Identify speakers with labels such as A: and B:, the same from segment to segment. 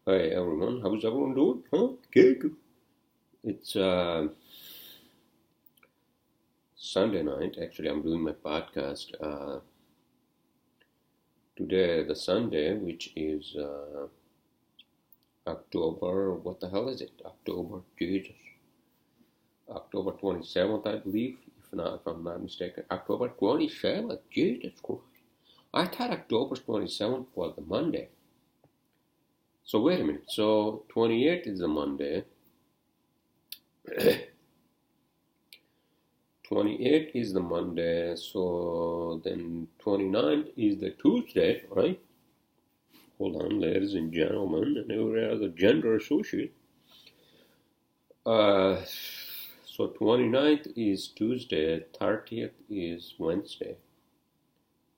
A: Hi everyone, how's everyone doing? Huh? Good. It's Sunday night. Actually, I'm doing my podcast today, the Sunday, which is October. What the hell is it? October, Jesus, October 27th, I believe. If I'm not mistaken, October 27th. Jesus Christ! I thought October 27th was the Monday. So wait a minute. So 28th is the Monday. 28th is the Monday, so then 29th is the Tuesday, right? Hold on, ladies and gentlemen, and every other gender associate. So 29th is Tuesday, 30th is Wednesday.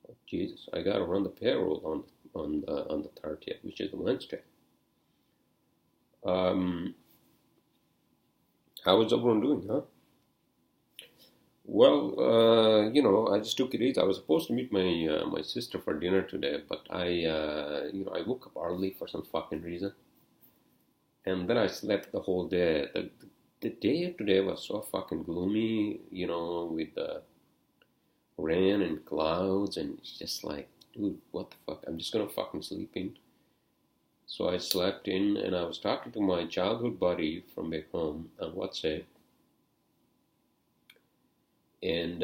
A: Oh, Jesus, I gotta run the payroll on the 30th, which is Wednesday. How is everyone doing, huh? Well, I just took it easy. I was supposed to meet my sister for dinner today, but I woke up early for some fucking reason, and then I slept the whole day. The day today was so fucking gloomy, with the rain and clouds, and it's just like, dude, what the fuck? I'm just gonna fucking sleep in. So I slept in, and I was talking to my childhood buddy from back home on WhatsApp, and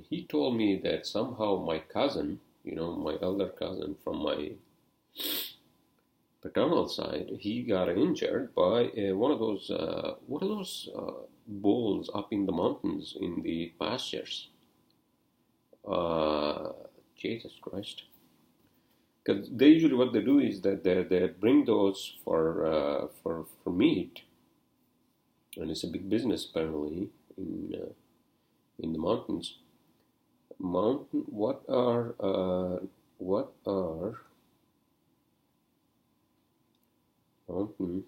A: he told me that somehow my cousin, my elder cousin from my paternal side, he got injured by one of those bulls up in the mountains in the pastures. Uh, Jesus Christ! Because they usually what they do is that they bring those for meat, and it's a big business apparently in the mountains. What are mountain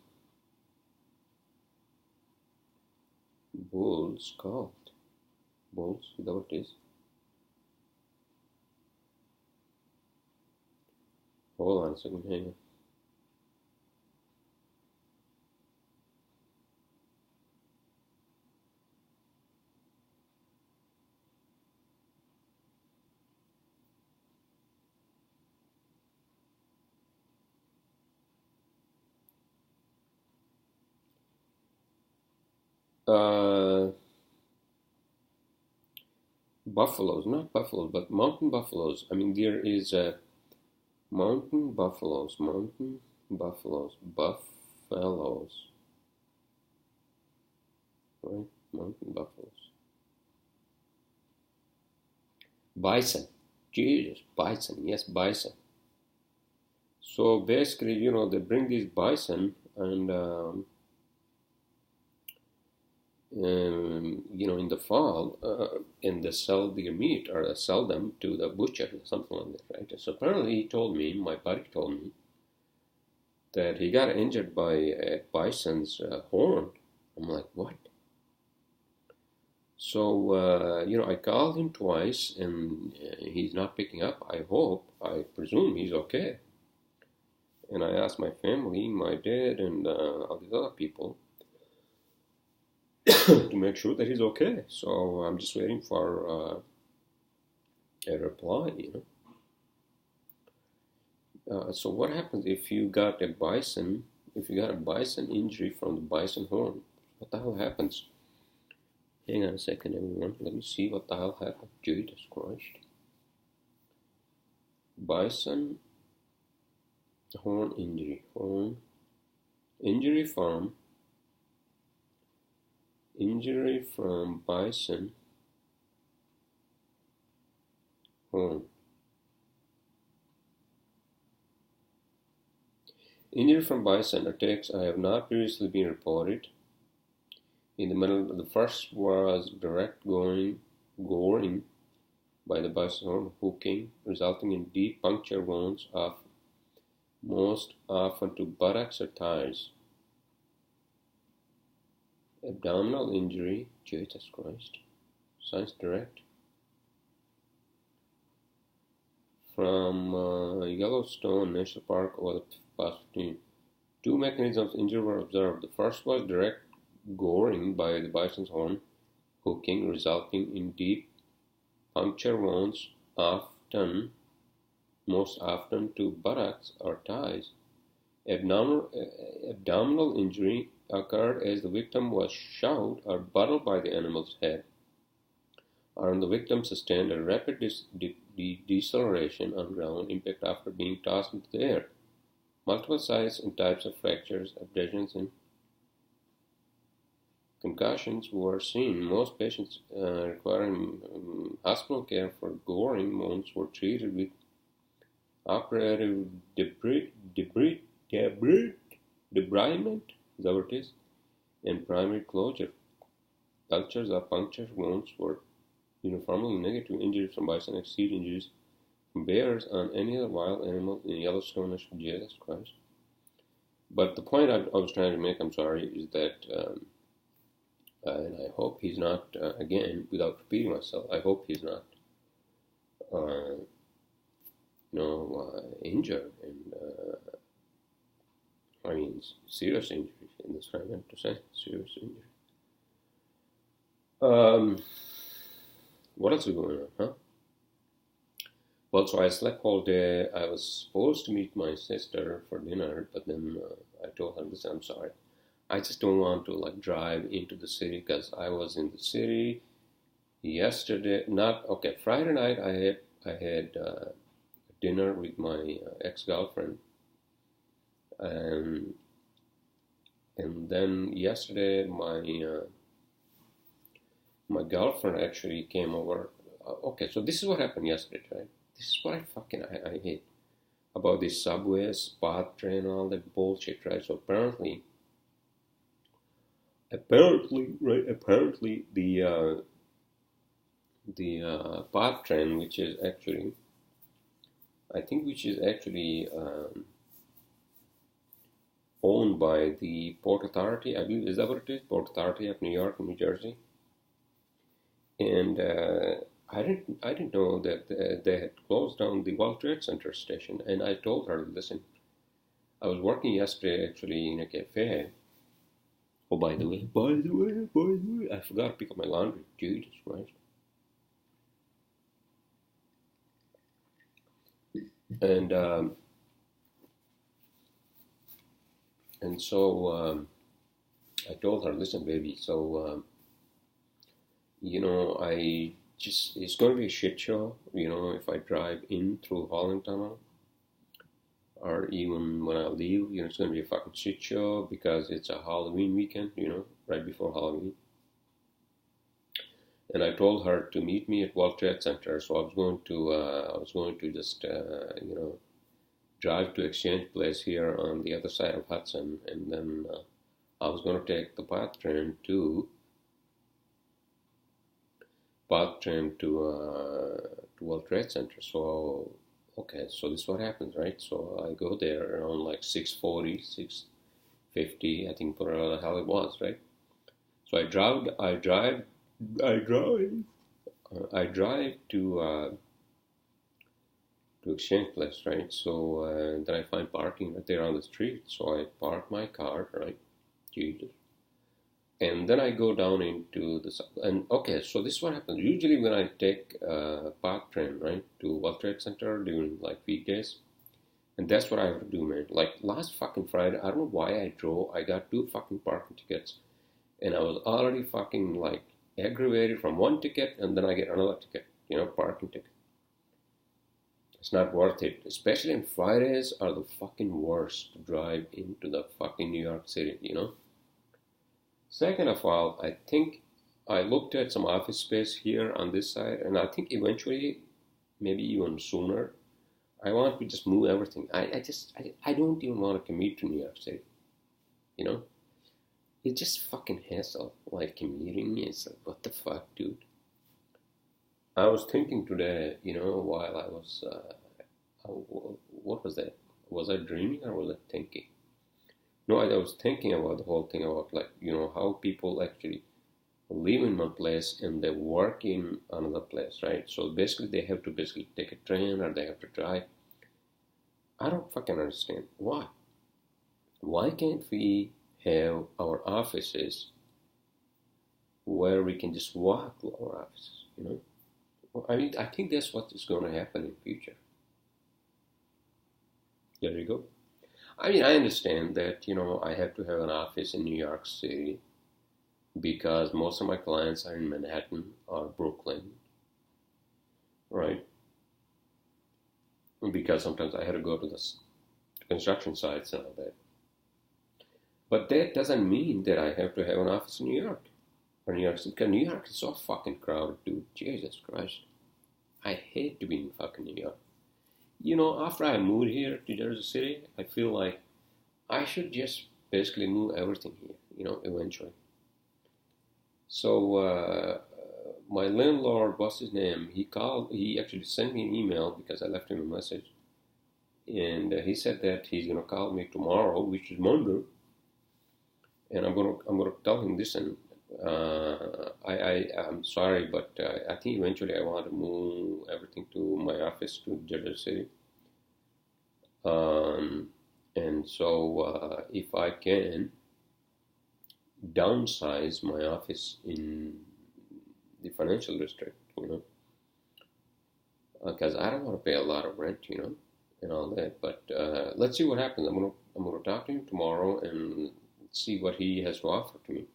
A: bulls called? Bulls, is that what it is? Hold on a second, hang on. Buffaloes, not buffaloes, but mountain buffaloes. I mean, there is mountain buffaloes, right? Mountain buffaloes. Bison. Jesus, bison. Yes, bison. So basically, they bring these bison and in the fall, and they sell their meat or sell them to the butcher, something like that, right? So apparently, my buddy told me that he got injured by a bison's horn. I'm like, what? So, I called him twice and he's not picking up. I presume he's okay. And I asked my family, my dad, and all these other people to make sure that he's okay. So I'm just waiting for a reply, So what happens if you got a bison injury from the bison horn? What the hell happens? Hang on a second, everyone. Let me see what the hell happened. Jesus Christ. Bison horn injury. Injury from bison horn. Injury from bison attacks have not previously been reported. In the middle, the first was direct goring by the bison horn, hooking, resulting in deep puncture wounds of most often to buttocks or thighs. Abdominal injury, Jesus Christ. Science Direct. from Yellowstone National Park over the past 15. Two mechanisms of injury were observed. The first was direct goring by the bison's horn, hooking, resulting in deep puncture wounds, most often to buttocks or thighs. Abdominal injury occurred as the victim was shoved or butted by the animal's head, or the victim sustained a rapid deceleration on ground impact after being tossed into the air. Multiple sizes and types of fractures, abrasions, and concussions were seen. Most patients requiring hospital care for goring wounds were treated with operative debridement, is that what it is, and primary closure. Cultures of puncture wounds were uniformly negative. Injuries from bison exceed injuries from bears on any other wild animal in Yellowstone. Jesus Christ. But the point I was trying to make, I'm sorry, is that, and I hope he's not, again, without repeating myself, I hope he's not, injured, and, serious injury in this, I meant to say, serious injury. What else is going on, huh? Well, so I slept all day. I was supposed to meet my sister for dinner, but then I told her, listen, I'm sorry. I just don't want to drive into the city because I was in the city yesterday. Friday night I had dinner with my ex-girlfriend, and then yesterday my girlfriend actually came over. So this is what happened yesterday, right? This is what I hate about this subway, spot train, and all that bullshit, right? So apparently the path train, which is actually owned by the Port Authority, I believe, is that what it is? Port Authority of New York and New Jersey. And I didn't know that they had closed down the World Trade Center station. And I told her, listen, I was working yesterday actually in a cafe. Oh, by the way, I forgot to pick up my laundry. Jesus Christ. And so I told her, listen, baby, so, it's going to be a shit show, if I drive in through Holland Tunnel, or even when I leave, it's going to be a fucking shit show because it's a Halloween weekend, right before Halloween. And I told her to meet me at World Trade Center, so I was going to just, drive to Exchange Place here on the other side of Hudson, and then I was going to take the path train to World Trade Center. So, so this is what happens, right? So I go there around 6:40, 6:50, I think, whatever the hell it was, right? So I drive to Exchange Place, right? So then I find parking right there on the street. So I park my car, right? Jesus. And then I go down into the, so this is what happens. Usually when I take park train, right, to World Trade Center during weekdays, and that's what I have to do, man. Last fucking Friday, I don't know why I drove. I got 2 fucking parking tickets, and I was already fucking aggravated from one ticket, and then I get another ticket, parking ticket. It's not worth it, especially on Fridays are the fucking worst to drive into the fucking New York City, Second of all, I think I looked at some office space here on this side, and I think eventually, maybe even sooner, I want to just move everything. I don't even want to commute to New York City, It's just fucking hassle, commuting is what the fuck, dude. I was thinking today, while I was, what was that? Was I dreaming or was I thinking? No, I was thinking about the whole thing about how people actually live in one place and they work in another place, right? So basically they have to take a train or they have to drive. I don't fucking understand. Why? Why can't we have our offices where we can just walk to our offices, you know? Well, I mean, I think that's what is going to happen in the future. There you go. I mean, I understand that, I have to have an office in New York City because most of my clients are in Manhattan or Brooklyn, right? Because sometimes I had to go to the construction sites and all that. But that doesn't mean that I have to have an office in New York or New York City, because New York is so fucking crowded, dude. Jesus Christ. I hate to be in fucking New York. After I moved here to Jersey City, I feel like I should just basically move everything here, eventually. So, my landlord, what's his name? He actually sent me an email because I left him a message. And he said that he's going to call me tomorrow, which is Monday. And I'm gonna tell him, listen, I'm sorry, but I think eventually I want to move everything to my office to Jersey City. And so if I can downsize my office in the financial district, because I don't want to pay a lot of rent, and all that. But let's see what happens. I'm gonna talk to him tomorrow and see what he has to offer to me,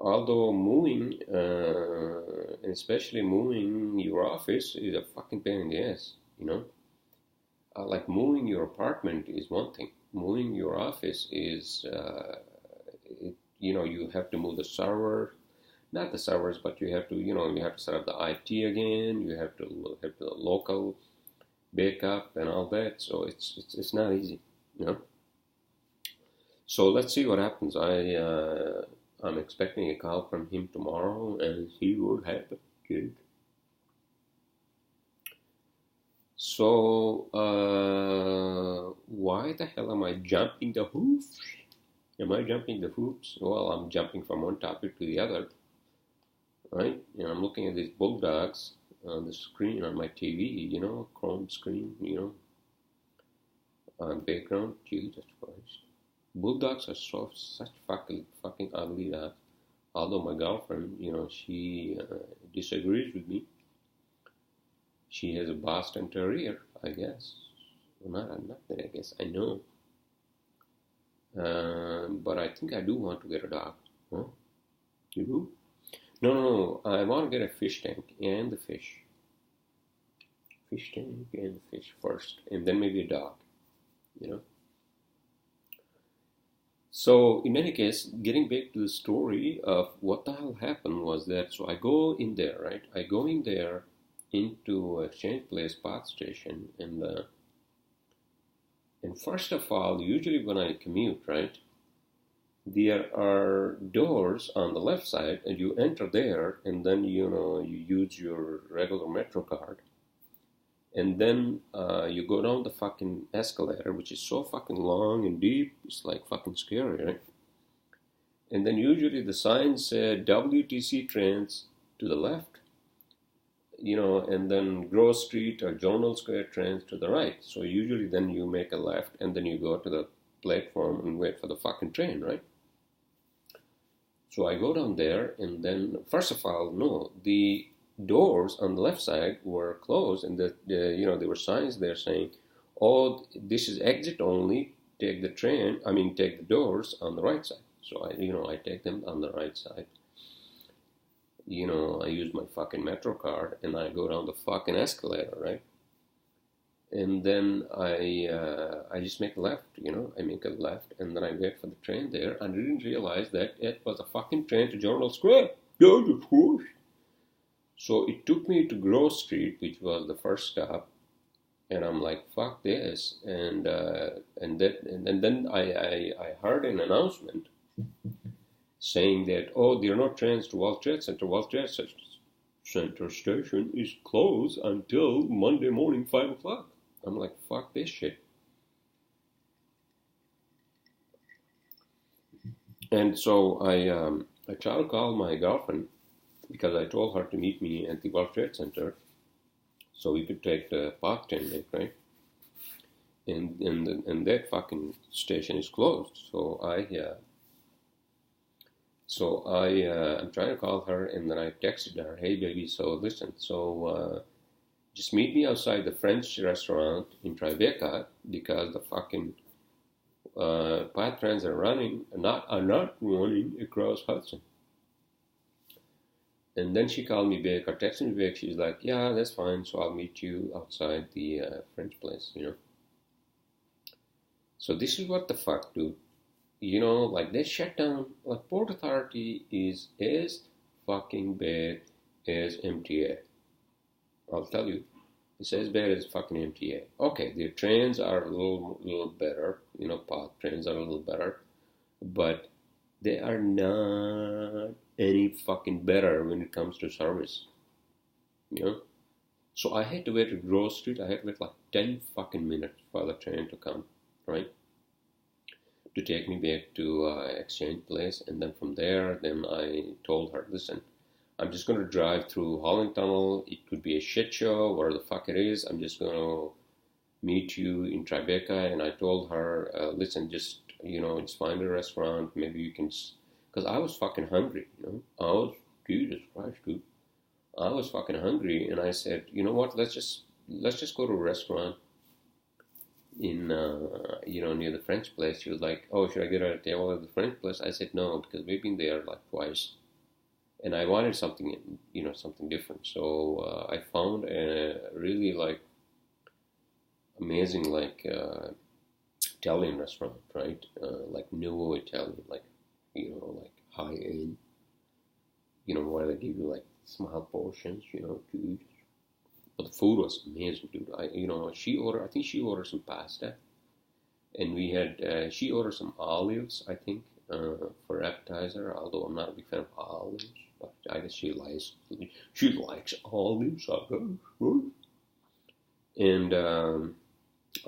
A: Although moving, and especially moving your office, is a fucking pain in the ass, Like moving your apartment is one thing. Moving your office is, you have to move the server, not the servers, but you have to, you have to set up the IT again. You have to have the local backup and all that. So it's not easy, So let's see what happens. I'm expecting a call from him tomorrow and see what happens, kid. So, why the hell am I jumping the hoops? Am I jumping the hoops? Well, I'm jumping from one topic to the other, right? And I'm looking at these bulldogs on the screen on my TV, Chrome screen, on background. Jesus Christ. Bulldogs are such fucking ugly that, although my girlfriend, she disagrees with me. She has a Boston Terrier, I guess. Well, not that I guess, I know. But I think I do want to get a dog. Huh? You do? No, I want to get a fish tank and the fish. Fish tank and the fish first, and then maybe a dog, So, in any case, getting back to the story of what the hell happened was that, so I go in there, right? I go in there into Exchange Place Path Station, and first of all, usually when I commute, right, there are doors on the left side, and you enter there, and then, you use your regular Metro card. And then you go down the fucking escalator, which is so fucking long and deep, it's like fucking scary, right? And then usually the sign said WTC trains to the left, and then Grove Street or Journal Square trains to the right. So usually then you make a left and then you go to the platform and wait for the fucking train, right? So I go down there, and then, first of all, no, the doors on the left side were closed, and there were signs there saying, "Oh, this is exit only. Take the doors on the right side." So I take them on the right side. I use my fucking Metro card, and I go down the fucking escalator, right? And then I just make a left, I make a left, and then I wait for the train there. I didn't realize that it was a fucking train to Journal Square. Yeah, of course. So it took me to Grove Street, which was the first stop, and I'm like, fuck this, and then I heard an announcement saying that, oh, there are no trains to World Trade Center. World Trade Center station is closed until Monday morning, 5 o'clock. I'm like, fuck this shit. And so I I tried to call my girlfriend because I told her to meet me at the World Trade Center so we could take the park train, right? And that fucking station is closed. I'm trying to call her, and then I texted her, "Hey baby, so listen, just meet me outside the French restaurant in Tribeca because the fucking path trains are not running across Hudson." And then she called me back or texted me back. She's like, "Yeah, that's fine. So I'll meet you outside the French place, you know." So this is what the fuck, dude. You know, like they shut down. Like Port Authority is as fucking bad as MTA. I'll tell you, it's as bad as fucking MTA. Okay, their trains are a little better. You know, path trains are a little better, but they are not any fucking better when it comes to service. You know? So I had to wait at Grove Street. I had to wait like 10 fucking minutes for the train to come, right? To take me back to Exchange Place. And then from there, then I told her, listen, I'm just going to drive through Holland Tunnel. It could be a shit show, whatever the fuck it is. I'm just going to meet you in Tribeca. And I told her, listen, just, you know, just find a restaurant. Maybe you can, because I was fucking hungry, you know. I was, Jesus Christ, dude. I was fucking hungry. And I said, you know what, let's just go to a restaurant in, you know, near the French place. She was like, oh, should I get a table at the French place? I said, no, because we've been there like twice. And I wanted something, you know, something different. So I found a really like amazing like Italian restaurant, right? Like Nouveau Italian, like, you know, like high end, you know, where they give you like small portions, you know, dude. But the food was amazing, dude. I think she ordered some pasta, and we had, she ordered some olives, I think, for appetizer, although I'm not a big fan of olives, but I guess she likes olives, I guess. And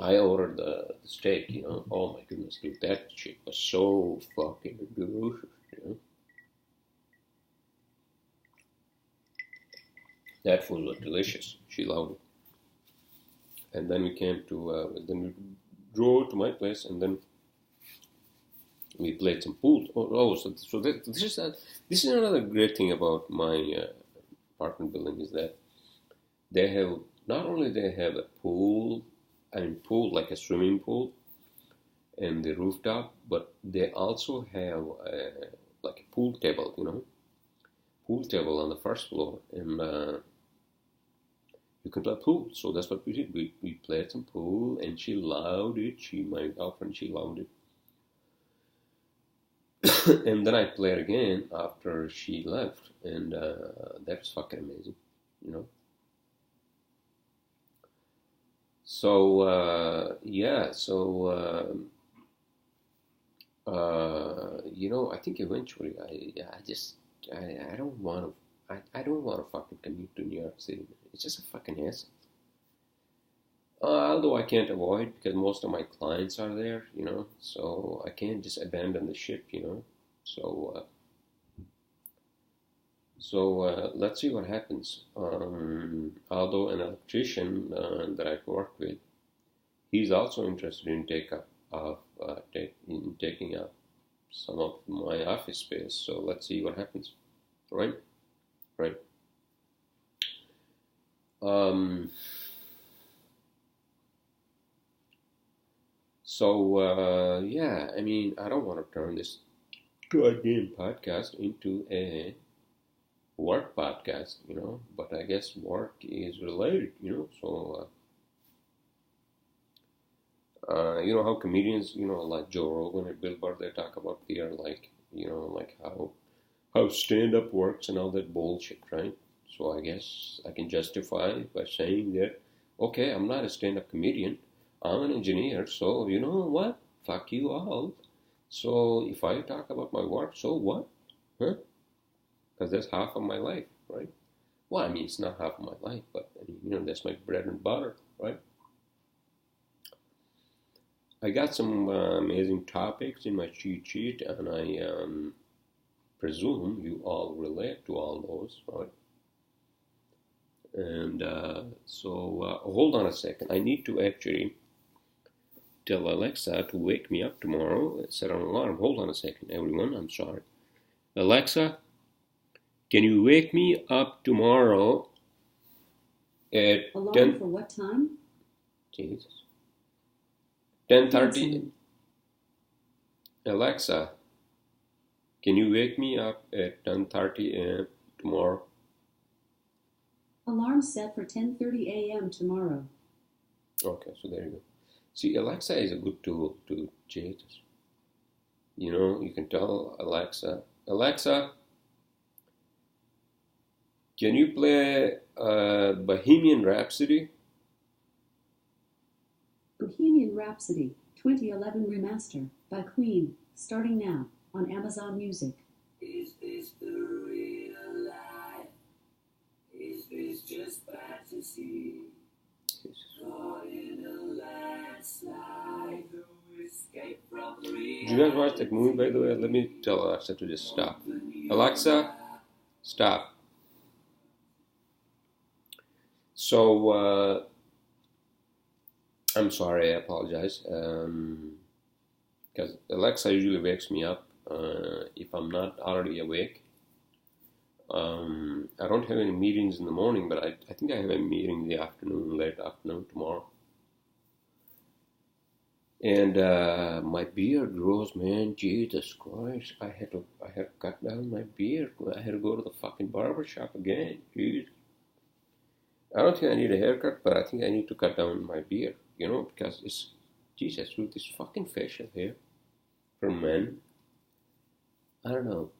A: I ordered the steak, you know. Oh my goodness, dude, that shit was so fucking delicious, you know. That food was delicious. She loved it. And then we then we drove to my place, and then we played some pool. This is another great thing about my apartment building is that they have, not only they have a pool like a swimming pool and the rooftop, but they also have like a pool table, you know, pool table on the first floor, and you can play pool. So that's what we did. We played some pool, and she loved it. My girlfriend, she loved it. And then I played again after she left, and that was fucking amazing, you know. So you know, I think eventually I don't want to. I don't want to fucking commute to New York City. It's just a fucking hassle. Although I can't avoid because most of my clients are there, you know, so I can't just abandon the ship, you know. So let's see what happens. Although an electrician that I've worked with, he's also interested in taking up some of my office space. So let's see what happens, right? Right. Yeah, I mean, I don't want to turn this goddamn podcast into a work podcast, you know, but I guess work is related, you know, so, you know how comedians, you know, like Joe Rogan and Bill Burr, they talk about their, like, you know, like how stand-up works and all that bullshit, right? So I guess I can justify by saying that, okay, I'm not a stand-up comedian, I'm an engineer, so you know what? Fuck you all. So if I talk about my work, so what? Huh? Because that's half of my life, right? Well, I mean, it's not half of my life, but I mean, you know, that's my bread and butter, right? I got some amazing topics in my cheat sheet, and I presume you all relate to all those, right? And so hold on a second. I need to actually tell Alexa to wake me up tomorrow. Set an alarm. Hold on a second, everyone. I'm sorry. Alexa, can you wake me up tomorrow at
B: Alarm
A: 10?
B: For what time?
A: Jesus. 10:30. Alexa, can you wake me up at 10:30 a.m. tomorrow?
B: Alarm set for 10:30 a.m. tomorrow.
A: Okay, so there you go. See, Alexa is a good tool to Jesus. You know, you can tell Alexa, can you play Bohemian Rhapsody?
B: Bohemian Rhapsody 2011 Remaster by Queen, starting now on Amazon Music.
C: Is this the real life? Is this just fantasy? Caught in a landslide, no escape from reality.
A: Did you guys watch that movie, by the way? Let me tell Alexa to just stop. Alexa, stop. So, I'm sorry, I apologize. Because Alexa usually wakes me up if I'm not already awake. I don't have any meetings in the morning, but I think I have a meeting in the afternoon, late afternoon tomorrow. And my beard grows, man. Jesus Christ! I had to cut down my beard. I had to go to the fucking barber shop again. Jeez. I don't think I need a haircut, but I think I need to cut down my beard. You know, because it's Jesus with this fucking facial hair for men. I don't know.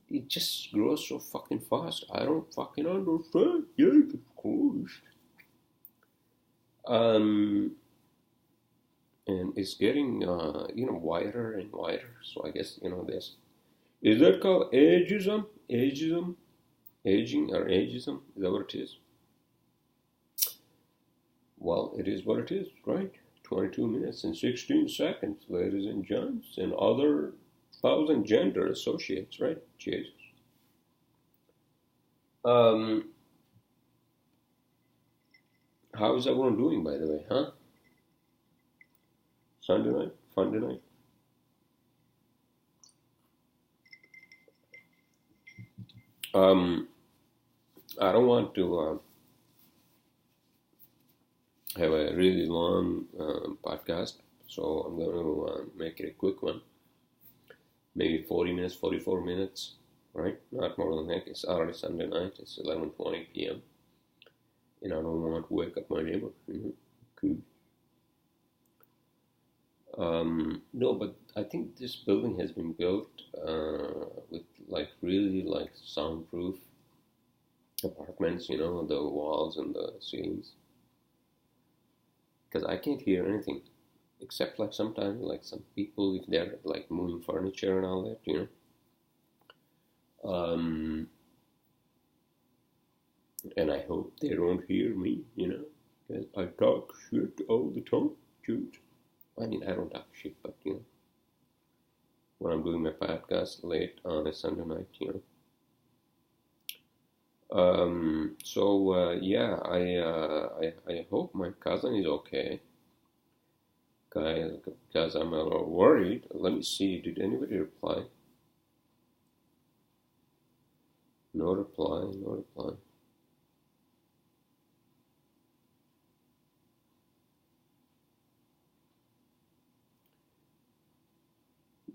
A: It just grows so fucking fast. I don't fucking understand. Jesus Christ. And it's getting, wider and wider. So I guess, this. Is that called ageism? Ageism? Aging or ageism? Is that what it is? Well, it is what it is, right? 22 minutes and 16 seconds, ladies and gents, and other 1,000 gender associates, right? Jesus. How is everyone doing, by the way, huh? Sunday night? Funday night? I don't want to have a really long podcast, so I'm going to make it a quick one. Maybe 40 minutes, 44 minutes, right? Not more than that. It's already Sunday night. It's 11:20 p.m. And I don't want to wake up my neighbor. Cool. No, but I think this building has been built with really soundproof apartments, the walls and the ceilings. Because I can't hear anything except sometimes some people, if they're moving furniture and all that, and I hope they don't hear me, because I talk shit all the time, dude. I mean, I don't talk shit, but when I'm doing my podcast late on a Sunday night, I hope my cousin is okay. Because I'm a little worried. Let me see. Did anybody reply? No reply. No reply.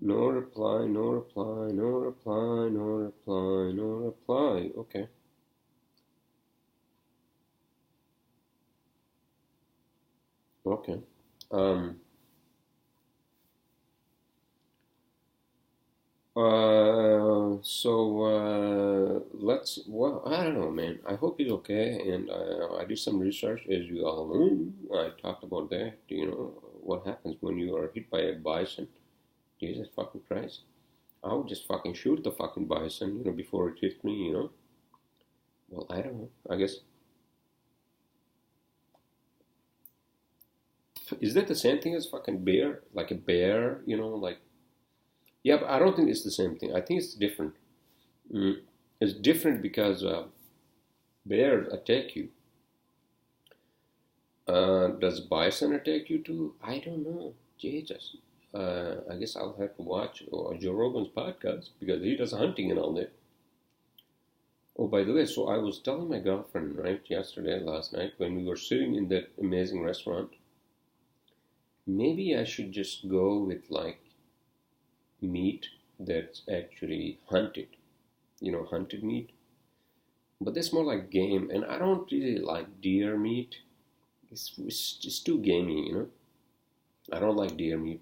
A: No reply. No reply. No reply. No reply. No reply. Okay. Okay. Well, I don't know, man. I hope he's okay, and I did some research, as you all know. I talked about that, what happens when you are hit by a bison. Jesus fucking Christ. I would just fucking shoot the fucking bison, before it hits me, Well, I don't know. I guess. Is that the same thing as fucking bear? Like a bear, Yeah, but I don't think it's the same thing. I think it's different. It's different because bears attack you. Does bison attack you too? I don't know. Jesus. I guess I'll have to watch Joe Rogan's podcast because he does hunting and all that. Oh, by the way, so I was telling my girlfriend, right, last night, when we were sitting in that amazing restaurant, maybe I should just go with like meat that's actually hunted, hunted meat. But that's more like game, and I don't really like deer meat. It's just too gamey. I don't like deer meat.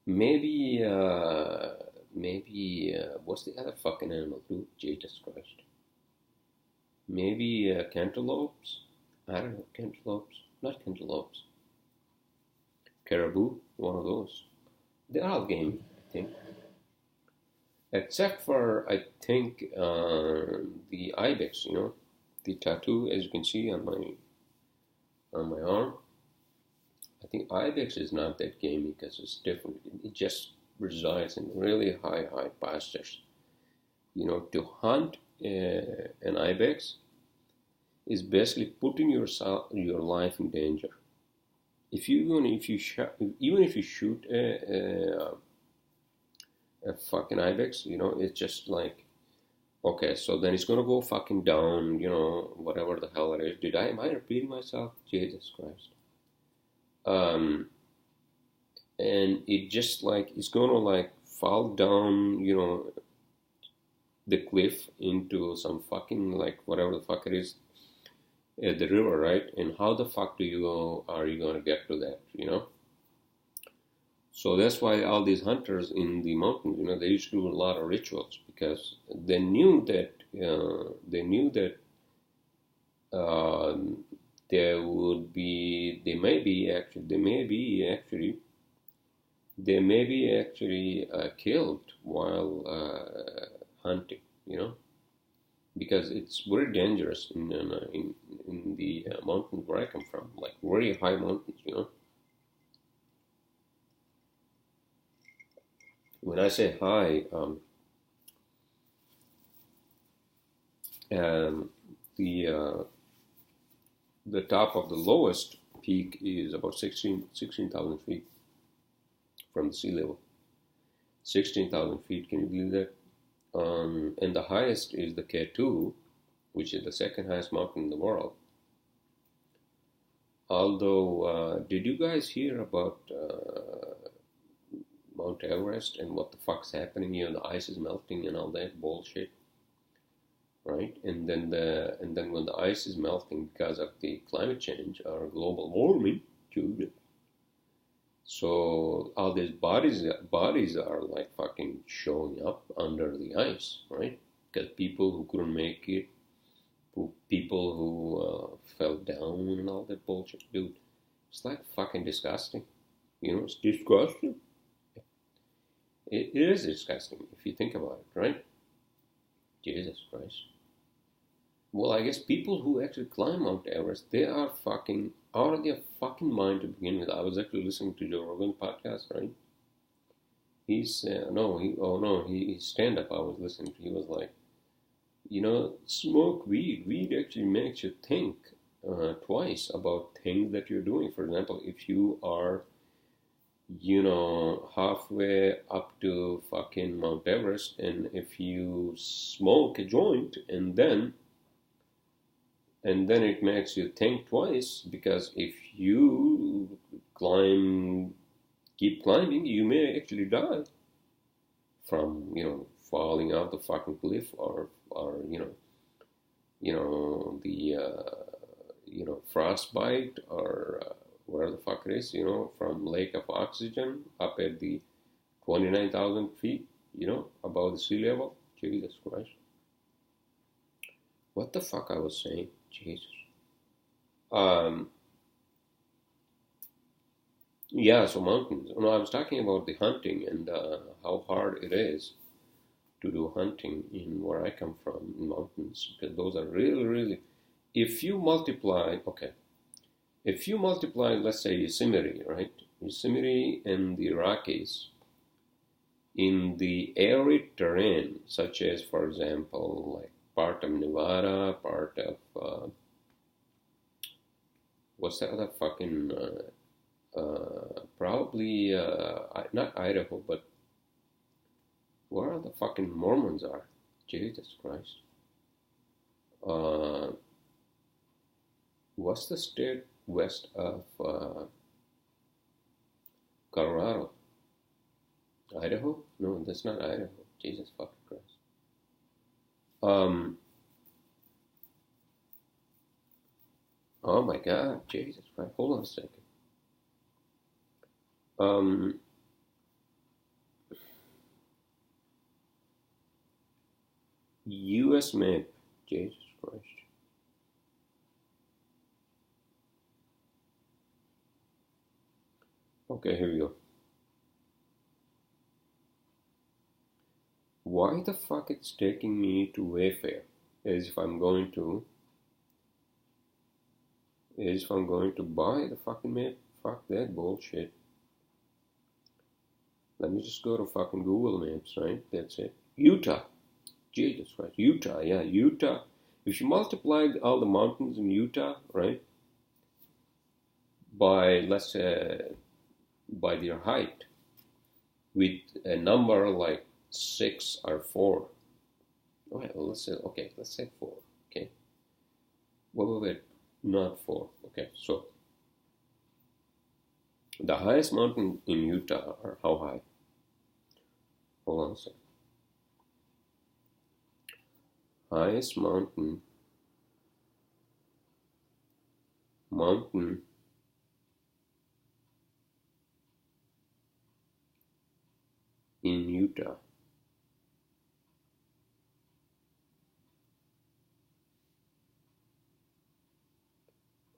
A: Maybe, what's the other fucking animal, dude? Jesus Christ. Maybe cantaloupes? I don't know, cantaloupes. Not cantaloupes. Caribou, one of those. They're all gamey, I think. Except for, I think, the ibex, the tattoo, as you can see on my arm. I think ibex is not that gamey because it's different. It just resides in really high pastures. To hunt an ibex is basically putting your life in danger. Even if you shoot a fucking ibex, it's just like, okay, so then it's gonna go fucking down, whatever the hell it is. Am I repeating myself? Jesus Christ. And it just like, it's gonna like fall down, the cliff into some fucking, like, whatever the fuck it is, the river, right? And how the fuck are you gonna get to that, So that's why all these hunters in the mountains, they used to do a lot of rituals because they knew that they may be actually killed while hunting, because it's very dangerous in the mountains where I come from, like very high mountains, When I say high, the top of the lowest peak is about 16,000 feet from the sea level. 16,000 feet, can you believe that? And the highest is the K2, which is the second highest mountain in the world. Although, did you guys hear about Mount Everest and what the fuck's happening? The ice is melting and all that bullshit, right? And then when the ice is melting because of the climate change or global warming, so all these bodies are like fucking showing up under the ice, right? Because people who couldn't make it, people who fell down and all that bullshit, dude. It's like fucking disgusting. It's disgusting. It is disgusting if you think about it, right? Jesus Christ. Well, I guess people who actually climb Mount Everest, they are fucking out of their fucking mind to begin with. I was actually listening to Joe Rogan's podcast, right? He's stand-up I was listening to. He was like, smoke weed. Weed actually makes you think twice about things that you're doing. For example, if you are halfway up to fucking Mount Everest, and if you smoke a joint, and then it makes you think twice, because if you keep climbing, you may actually die from, falling off the fucking cliff, or the frostbite, or where the fuck it is, from lack of oxygen up at the 29,000 feet, above the sea level. Jesus Christ. What the fuck I was saying? Jesus. Yeah, so mountains. I was talking about the hunting and how hard it is to do hunting in where I come from, in mountains, because those are really, really, if you multiply, let's say Yosemite, right? Yosemite and the Rockies, in the arid terrain, such as, for example, like part of Nevada, part of what's that other fucking probably not Idaho, but where the fucking Mormons are? Jesus Christ. What's the state west of Colorado? Idaho? No, that's not Idaho. Jesus fucking Christ. Oh my God, Jesus Christ. Hold on a second. U.S. map. Jesus Christ. Okay, here we go. Why the fuck it's taking me to Wayfair? As if I'm going to buy the fucking map? Fuck that bullshit. Let me just go to fucking Google Maps, right? That's it. Utah. Jesus Christ. Utah, yeah, Utah. If you multiply all the mountains in Utah, right, by, let's say, by their height, with a number like 6 or 4. Okay, well, let's say 4. Okay. Wait, not 4. Okay, so the highest mountain in Utah are how high? Hold on a second. Highest mountain in Utah.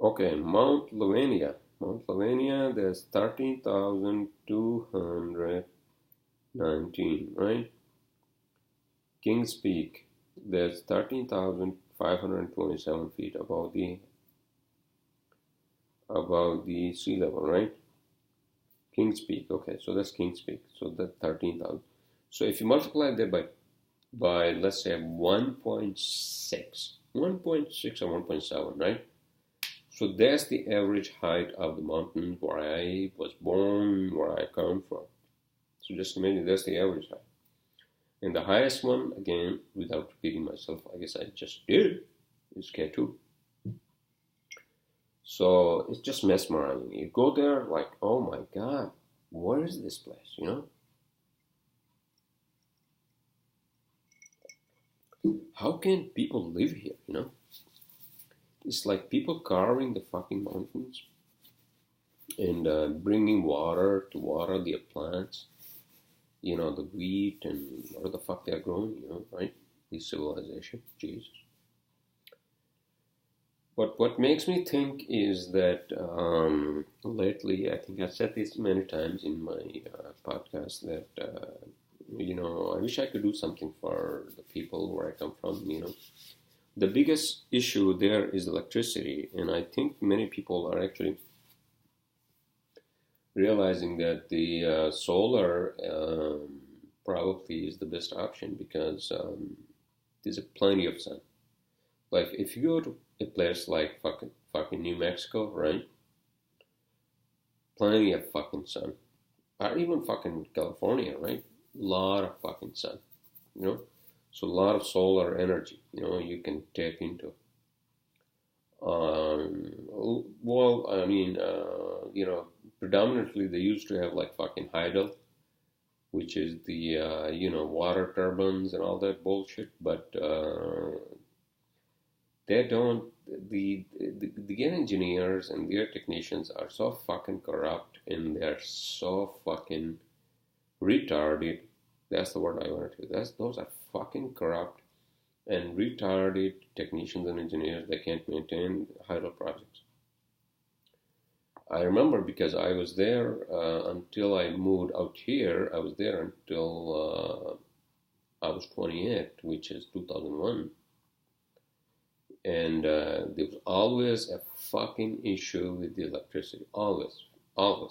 A: Okay, Mount Lavinia. There's 13,219, right? Kings Peak, there's 13,527 feet above the sea level, right? Kings Peak, okay, so that's Kings Peak, so that's 13,000. So if you multiply that by let's say 1.6 or 1.7, right? So that's the average height of the mountain where I was born, where I come from. So just imagine that's the average height. And the highest one, again, without repeating myself, I guess I just did, is K2. So it's just mesmerizing. You go there like, oh my God, where is this place, you know? How can people live here, you know? It's like people carving the fucking mountains and bringing water to water their plants, you know, the wheat and whatever the fuck they're growing, you know, right? This civilization, Jesus. But what makes me think is that lately, I think I've said this many times in my podcast, that, you know, I wish I could do something for the people where I come from, you know. The biggest issue there is electricity, and I think many people are actually realizing that the solar probably is the best option because there's plenty of sun. Like if you go to a place like fucking New Mexico, right? Plenty of fucking sun. Or even fucking California, right? Lot of fucking sun, you know? So a lot of solar energy, you know, you can tap into. Well, I mean, you know, predominantly they used to have like fucking hydel, which is the, you know, water turbines and all that bullshit, but they don't, the engineers and their technicians are so fucking corrupt and they're so fucking retarded. That's the word I wanted to. Those are fucking corrupt and retarded technicians and engineers that can't maintain hydro projects. I remember because I was there until I moved out here. I was there until I was 28, which is 2001. And there was always a fucking issue with the electricity. Always a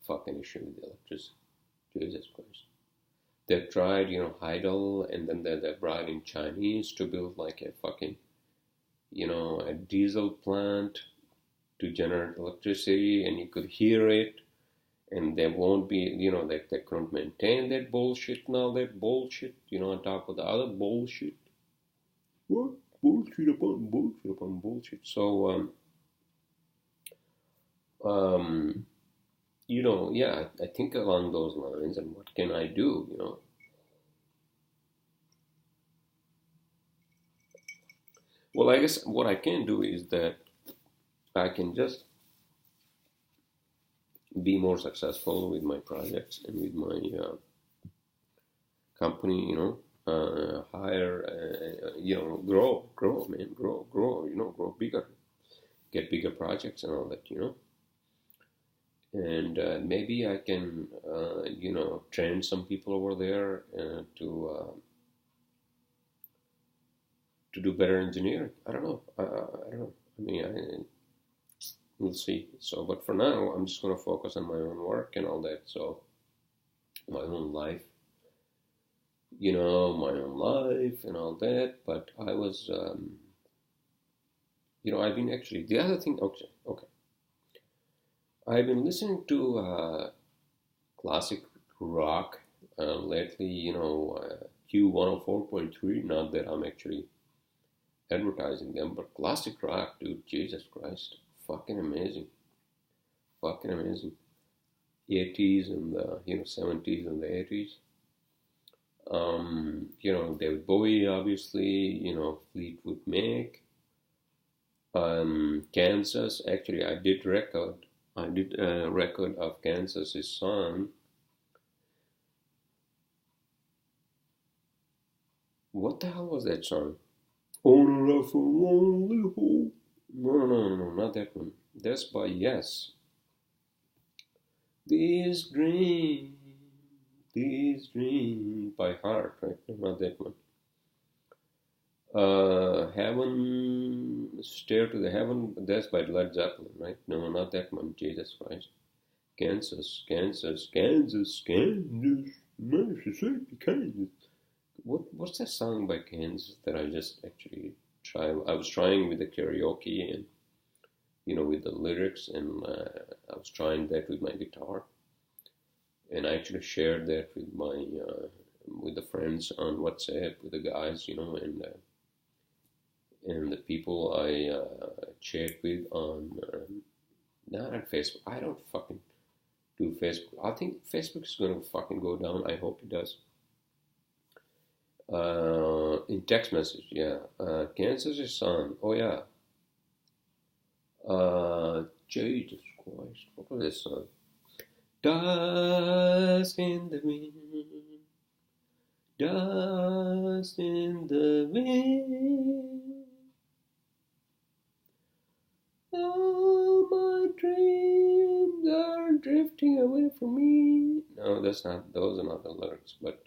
A: fucking issue with the electricity. Jesus Christ. They've tried, Heidel, and then they brought in Chinese to build like a fucking, a diesel plant to generate electricity, and you could hear it, and they won't be, they couldn't maintain that bullshit and all that bullshit, on top of the other bullshit. What? Bullshit upon bullshit upon bullshit. So, yeah, I think along those lines, and what can I do, Well, I guess what I can do is that I can just be more successful with my projects and with my company, hire, grow, man, grow, grow bigger, get bigger projects and all that, And maybe I can, train some people over there to do better engineering. I don't know. I don't know. I mean, we'll see. So, but for now, I'm just going to focus on my own work and all that. So, my own life, my own life and all that. But I was, I've been actually, the other thing, okay. I've been listening to classic rock lately, Q104.3, not that I'm actually advertising them, but classic rock, dude, Jesus Christ, fucking amazing. 80s and the 70s and the 80s. David Bowie, obviously, Fleetwood Mac, Kansas. Actually, I did a record of Kansas's song. What the hell was that song? Owner of a lonely hole. No, not that one. That's by Yes. These dreams by Heart, right? No, not that one. Heaven, Stair to the Heaven, that's by Led Zeppelin, right? No, not that one, Jesus Christ. Kansas, Mississippi, Kansas. What's that song by Kansas that I just actually tried? I was trying with the karaoke and, with the lyrics, and I was trying that with my guitar. And I actually shared that with my, with the friends on WhatsApp, with the guys, and the people I chat with on, not on Facebook. I don't fucking do Facebook. I think Facebook is going to fucking go down. I hope it does. In text message, yeah. Kansas' son. Oh, yeah. Jesus Christ. What was this song? Dust in the wind. Dust in the wind. All my dreams are drifting away from me. No, those are not the lyrics, but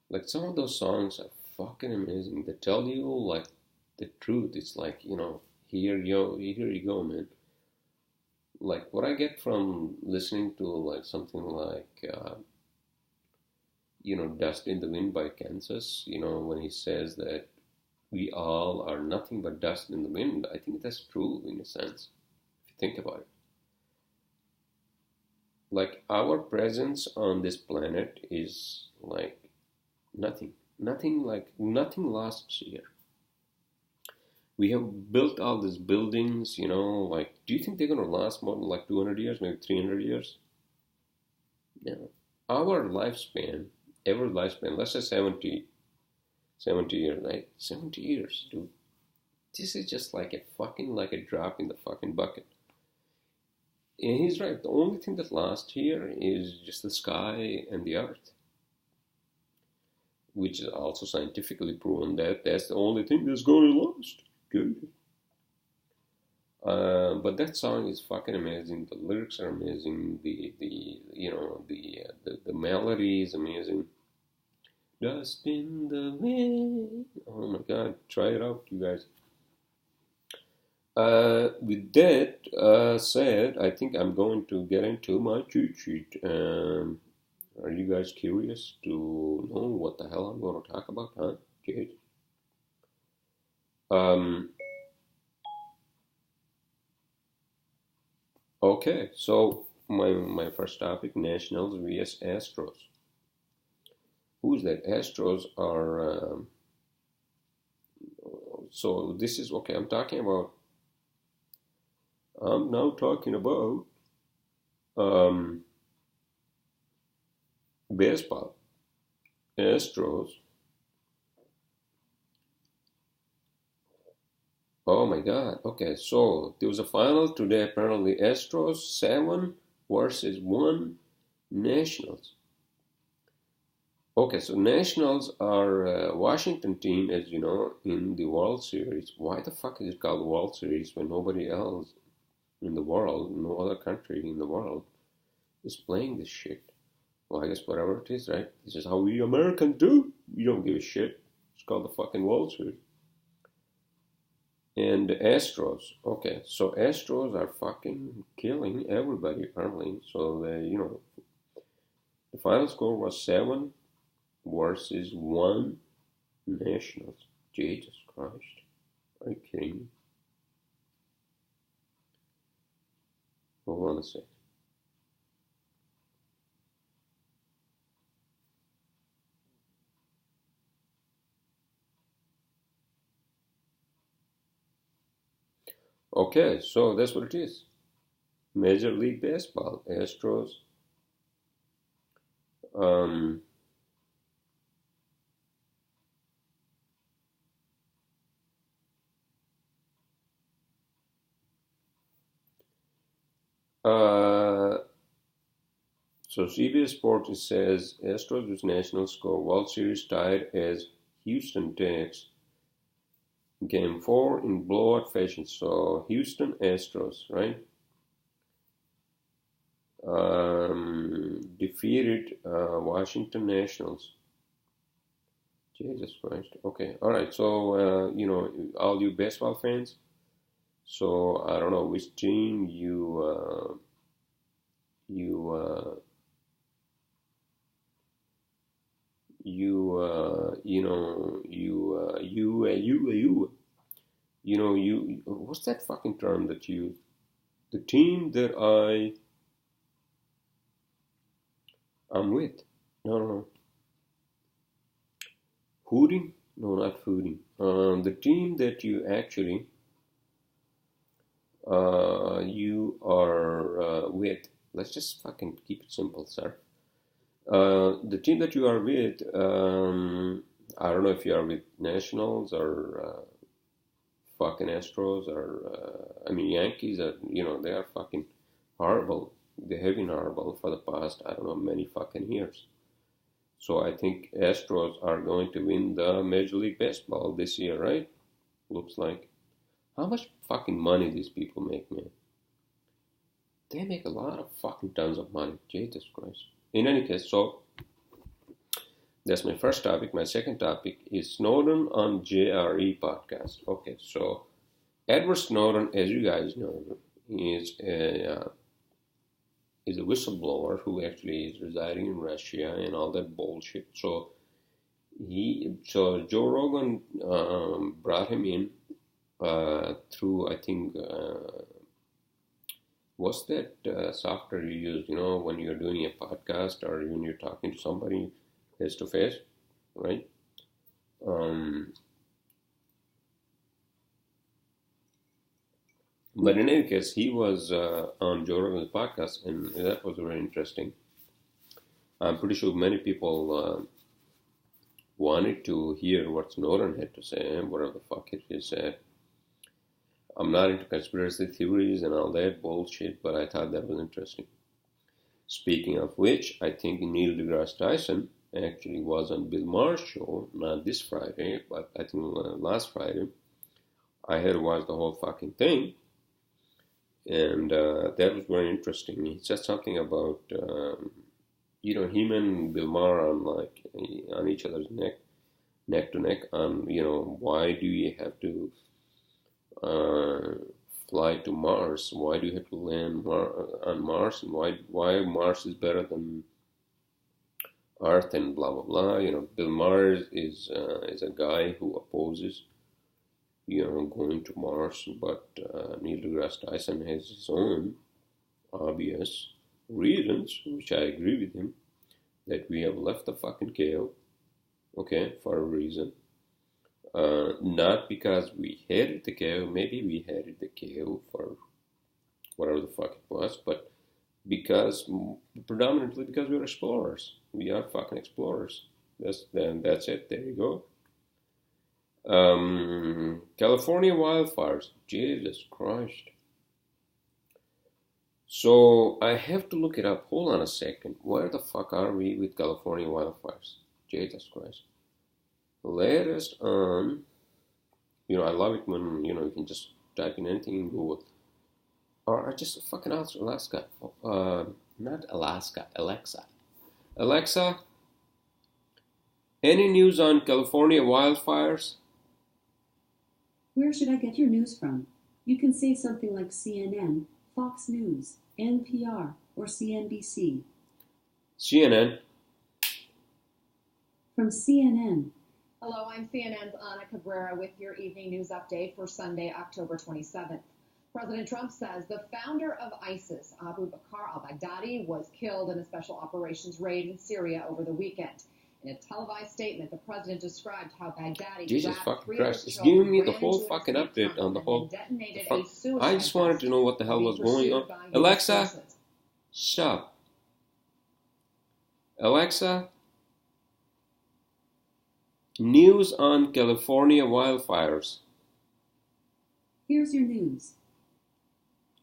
A: like some of those songs are fucking amazing. They tell you like the truth. It's like, here you go, man. Like what I get from listening to like something like, Dust in the Wind by Kansas, when he says that we all are nothing but dust in the wind, I think that's true in a sense, if you think about it. Like our presence on this planet is like nothing lasts here. We have built all these buildings, like, do you think they're going to last more than like 200 years, maybe 300 years? No. Our lifespan, let's say 70 years, right? 70 years, dude. This is just like a drop in the fucking bucket. And he's right. The only thing that lasts here is just the sky and the earth, which is also scientifically proven that that's the only thing that's going to last. Good. But that song is fucking amazing. The lyrics are amazing. The melody is amazing. Dust in the wind. Oh my God! Try it out, you guys. With that said, I think I'm going to get into my cheat sheet. Are you guys curious to know what the hell I'm going to talk about, huh? Jade? Okay, so my first topic, Nationals vs. Astros. Who's that? Astros are, so this is, okay, I'm now talking about baseball. Astros. Oh my God. Okay, so there was a final today. Apparently, Astros 7 versus 1 Nationals. Okay, so Nationals are a Washington team, as you know, in the World Series. Why the fuck is it called World Series when nobody else in the world, no other country in the world, is playing this shit? Well, I guess whatever it is, right? This is how we Americans do. We don't give a shit. It's called the fucking World Series. And the Astros, okay, so Astros are fucking killing everybody apparently. So the final score was 7 versus 1 Nationals. Jesus Christ, are you kidding me? Hold on a sec. Okay, so that's what it is. Major League Baseball, Astros. So CBS Sports says Astros with Nationals score World Series tied as Houston takes Game 4 in blowout fashion. So Houston Astros, right? Defeated Washington Nationals. Jesus Christ. Okay, all right. So all you baseball fans. So I don't know which team you what's that fucking term that you, the team that I'm with. No. Hooting? No, not hooting. The team that you actually you are with. Let's just fucking keep it simple, sir. The team that you are with, I don't know if you are with Nationals or fucking Astros or Yankees. Are, they are fucking horrible. They have been horrible for the past, I don't know, many fucking years. So I think Astros are going to win the Major League Baseball this year, right? Looks like. How much fucking money these people make, man? They make a lot of fucking tons of money. Jesus Christ. In any case, so that's my first topic. My second topic is Snowden on JRE podcast. Okay, so Edward Snowden, as you guys know, is a whistleblower who actually is residing in Russia and all that bullshit. So Joe Rogan brought him in through, I think, what's that software you use, when you're doing a podcast or when you're talking to somebody face to face, right? But in any case, he was on Joe Rogan's podcast, and that was very interesting. I'm pretty sure many people wanted to hear what Snowden had to say, whatever the fuck he said. I'm not into conspiracy theories and all that bullshit, but I thought that was interesting. Speaking of which, I think Neil deGrasse Tyson actually was on Bill Maher's show, not this Friday, but I think last Friday. I had to watch the whole fucking thing, and that was very interesting. He said something about, him and Bill Maher on each other's neck to neck on, why do you have to fly to Mars? Why do you have to land on Mars? And why Mars is better than Earth and blah blah blah. Bill Maher is a guy who opposes going to Mars, but Neil deGrasse Tyson has his own obvious reasons, which I agree with him, that we have left the fucking cave, okay, for a reason. Not because we hated the cave, maybe we hated the cave for whatever the fuck it was, but predominantly because we're explorers. We are fucking explorers. That's it. There you go. California wildfires. Jesus Christ. So I have to look it up. Hold on a second. Where the fuck are we with California wildfires? Jesus Christ. Latest on, I love it when, you can just type in anything in Google. Or just fucking Alaska. Not Alaska, Alexa. Alexa, any news on California wildfires?
B: Where should I get your news from? You can say something like CNN, Fox News, NPR, or CNBC.
A: CNN.
B: From CNN.
D: Hello, I'm CNN's Ana Cabrera with your evening news update for Sunday, October 27th. President Trump says the founder of ISIS, Abu Bakr al-Baghdadi, was killed in a special operations raid in Syria over the weekend. In a televised statement, the president described how Baghdadi
A: Jesus fucking Christ, it's giving me the whole fucking update on the whole. I just wanted to know what the hell was going on. Alexa, stop. Alexa, news on California wildfires.
B: Here's your news.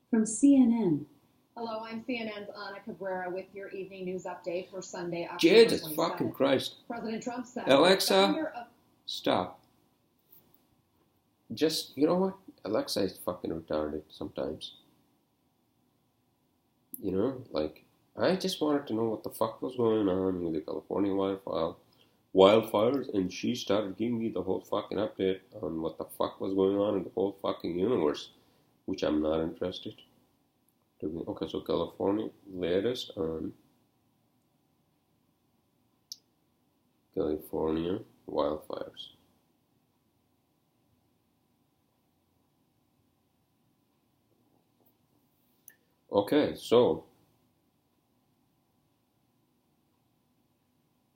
B: From CNN.
D: Hello, I'm CNN's Ana Cabrera with your evening news update for Sunday, October
A: Jesus
D: 27th.
A: fucking Christ.
D: President Trump said
A: Alexa, stop. Just, you know what? Alexa is fucking retarded sometimes. I just wanted to know what the fuck was going on with the California wildfires, and she started giving me the whole fucking update on what the fuck was going on in the whole fucking universe, which I'm not interested to. Okay, so California, latest on California wildfires. Okay, so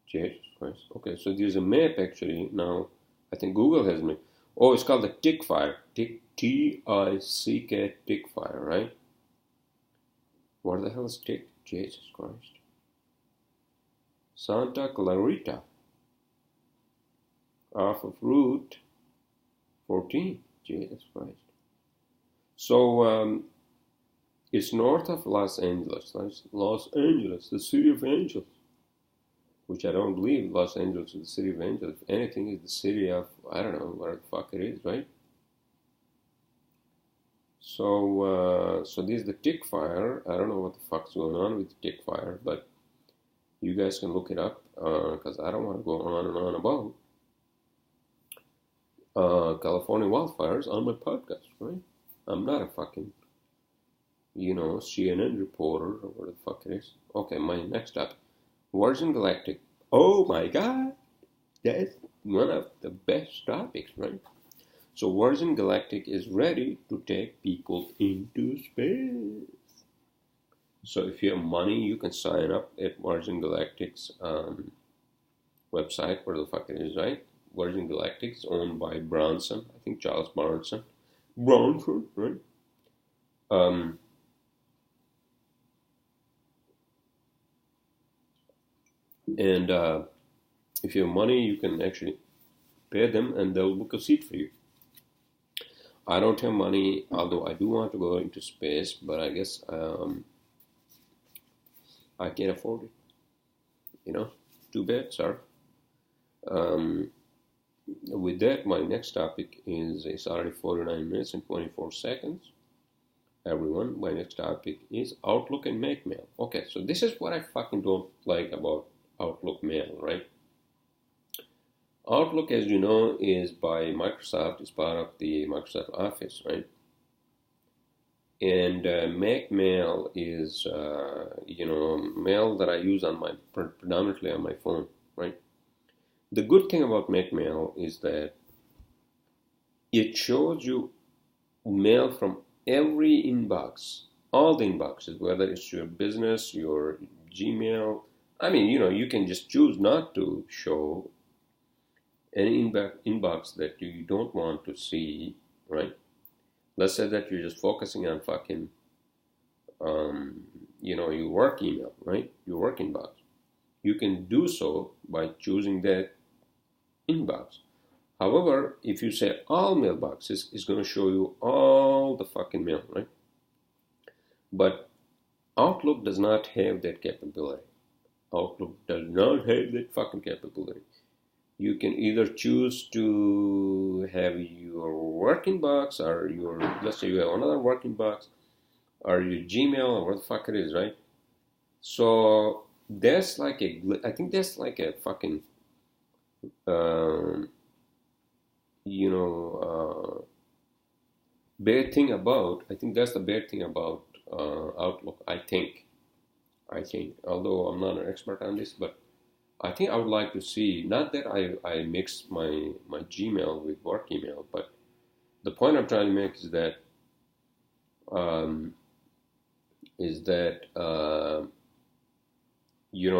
A: Jesus Christ. Okay, so there's a map actually now. I think Google has made. Oh, it's called the Tick Fire. T-I-C-K, Tick Fire, right? What the hell is Tick? Jesus Christ. Santa Clarita. Off of Route 14. Jesus Christ. So, it's north of Los Angeles. Los Angeles, the city of angels. Which I don't believe Los Angeles is the city of angels. If anything, it's the city of, I don't know, where the fuck it is, right? So this is the Tick Fire. I don't know what the fuck's going on with the Tick Fire, but you guys can look it up, because I don't want to go on and on about California wildfires on my podcast, right? I'm not a fucking, CNN reporter or what the fuck it is. Okay, my next up. Virgin Galactic. Oh my God. That's one of the best topics, right? So Virgin Galactic is ready to take people into space. So if you have money, you can sign up at Virgin Galactic's website, where the fuck it is, right? Virgin Galactic is owned by Bronson. I think Charles Bronson, right? And if you have money, you can actually pay them and they'll book a seat for you. I don't have money, although I do want to go into space, but I guess I can't afford it. Too bad, sir. With that, my next topic is, it's already 49 minutes and 24 seconds. Everyone, my next topic is Outlook and Make Mail. Okay, so this is what I fucking don't like about Outlook Mail, right? Outlook, as you know, is by Microsoft. It's part of the Microsoft Office, right? And Mac Mail is, mail that I use on my predominantly on my phone, right? The good thing about Mac Mail is that it shows you mail from every inbox, all the inboxes, whether it's your business, your Gmail. I mean, you can just choose not to show any inbox that you don't want to see, right? Let's say that you're just focusing on fucking, your work email, right? Your work inbox. You can do so by choosing that inbox. However, if you say all mailboxes, it's going to show you all the fucking mail, right? But Outlook does not have that capability. Outlook does not have that fucking capability. You can either choose to have your working box or let's say you have another working box or your Gmail or what the fuck it is, right? So that's like I think that's like a fucking, bad thing about, I think that's the bad thing about Outlook, I think, although I'm not an expert on this, but I think I would like to see, not that I mix my Gmail with work email, but the point I'm trying to make is that,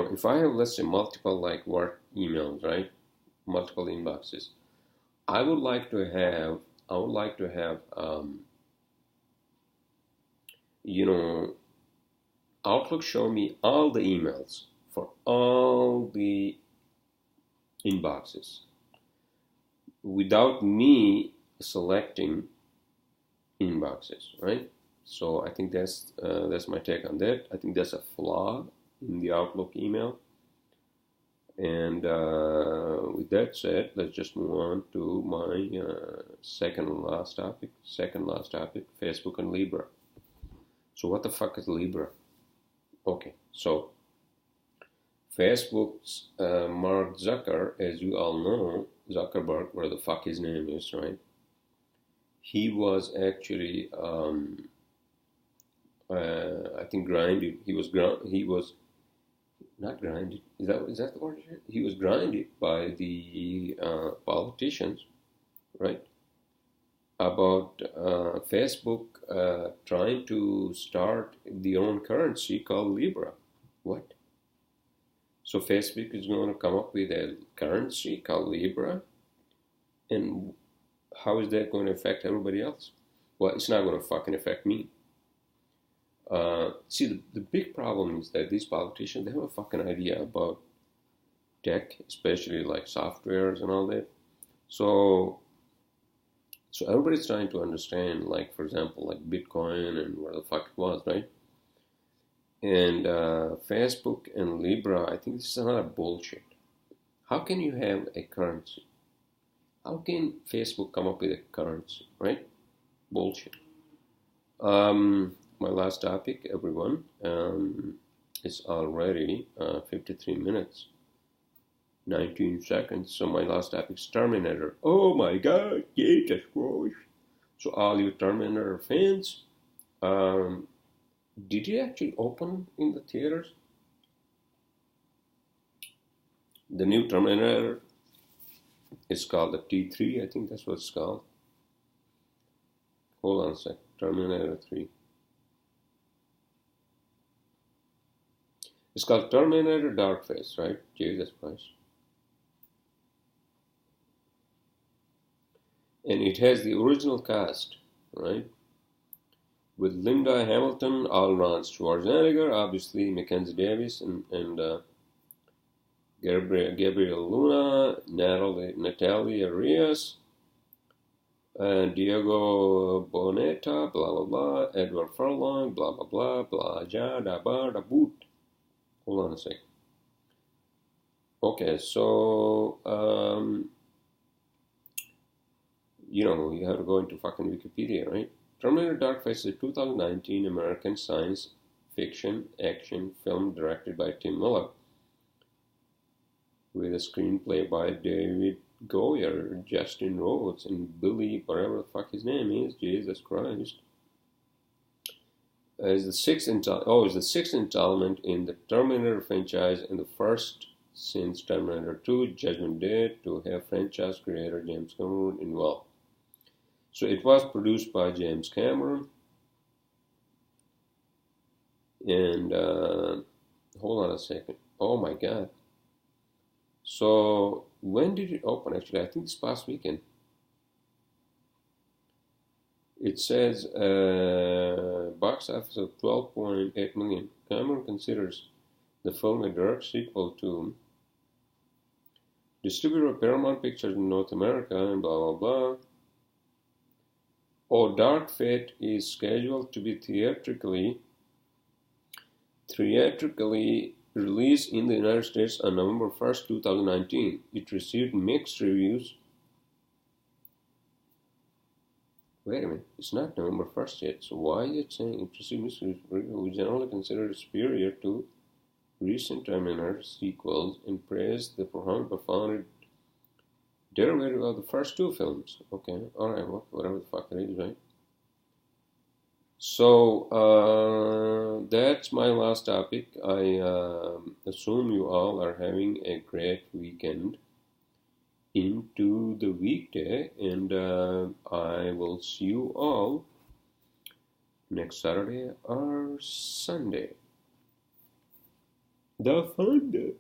A: if I have, let's say, multiple like work emails, right, multiple inboxes, I would like to have, Outlook show me all the emails for all the inboxes without me selecting inboxes, right? So I think that's my take on that. I think that's a flaw in the Outlook email. And with that said, let's just move on to my second last topic, Facebook and Libra. So what the fuck is Libra? Okay, so Facebook's Mark Zucker, as you all know, Zuckerberg, where the fuck his name is, right? He was actually, I think, grinded. He was not grinded. Is that the word? He was grinded by the politicians, right? About Facebook trying to start their own currency called Libra. What? So Facebook is going to come up with a currency called Libra, and how is that going to affect everybody else? Well, it's not going to fucking affect me. See, the big problem is that these politicians, they have a fucking idea about tech, especially like softwares and all that. So everybody's trying to understand, like, for example, like Bitcoin and where the fuck it was, right? And Facebook and Libra, I think this is another bullshit. How can you have a currency? How can Facebook come up with a currency, right? Bullshit. My last topic, everyone, is already 53 minutes, 19 seconds. So my last topic is Terminator. Oh my God, Jesus Christ. So all you Terminator fans, did it actually open in the theaters? The new Terminator is called the T3, I think that's what it's called. Hold on a sec, Terminator 3. It's called Terminator Darkface, right? Jesus Christ. And it has the original cast, right? With Linda Hamilton, Arnold Schwarzenegger, obviously Mackenzie Davis, and Gabriel Luna, Natalie Arias, Diego Boneta, blah blah blah, Edward Furlong, blah blah blah, blah da ba da boot. Hold on a sec. Okay, so you have to go into fucking Wikipedia, right? Terminator Darkface is a 2019 American science fiction action film directed by Tim Miller, with a screenplay by David Goyer, Justin Rhodes, and Billy, whatever the fuck his name is, Jesus Christ. is the sixth installment in the Terminator franchise and the first since Terminator 2 Judgment Day to have franchise creator James Cameron involved. So it was produced by James Cameron, and hold on a second. Oh my God. So when did it open? Actually, I think this past weekend. It says box office of 12.8 million. Cameron considers the film a direct sequel to distributor Paramount Pictures in North America and blah blah blah. Oh, Dark Fate is scheduled to be theatrically released in the United States on November 1st, 2019. It received mixed reviews. Wait a minute, it's not November 1st yet, so why is it saying it received mixed reviews? We generally consider it superior to recent Terminator sequels and praise the profound derivative of the first two films. Okay, alright, whatever the fuck it is, right? So, that's my last topic. I assume you all are having a great weekend into the weekday, and I will see you all next Saturday or Sunday. The fun day.